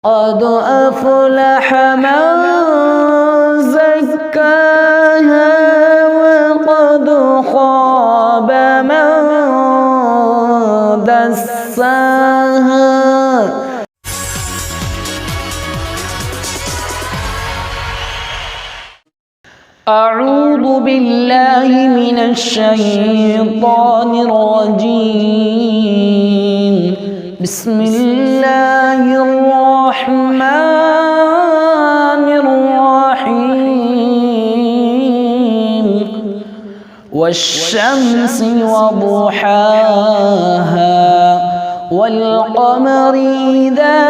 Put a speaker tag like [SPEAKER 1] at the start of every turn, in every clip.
[SPEAKER 1] قد أفلح من زكاها وقد خاب من دساها. أعوذ بالله من الشيطان الرجيم. بسم الله الرحمن الرحيم. والشمس وضحاها والقمر إذا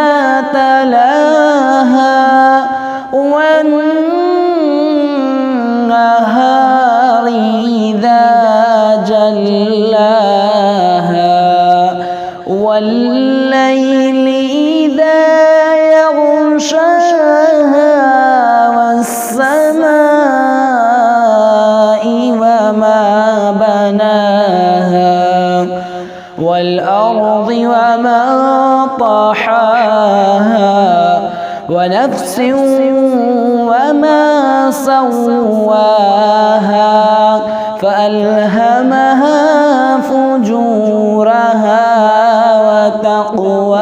[SPEAKER 1] تلاها والنهار إذا جلاها والليل إذا يغشاها والسماء وما بناها والأرض وما طحاها ونفس وما سواها فألهمها فجورها وتقواها.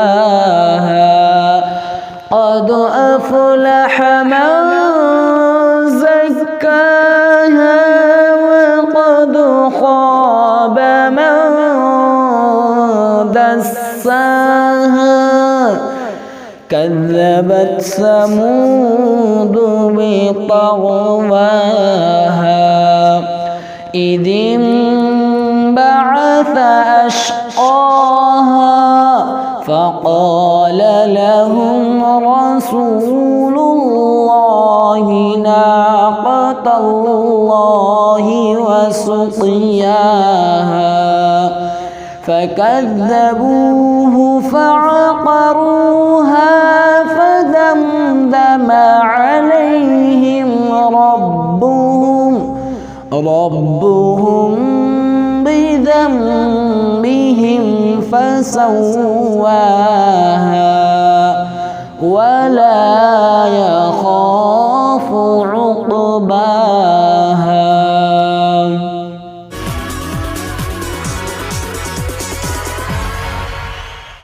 [SPEAKER 1] قد أفلح من زكاها وقد خاب من دساها. كذبت ثمود بطغواها إذ انبعث أشقاها فقال لهم رسول الله ناقة الله وسقياها فكذبوه فعقروها فدمدم عليهم ربهم بذنبهم فسواها ولا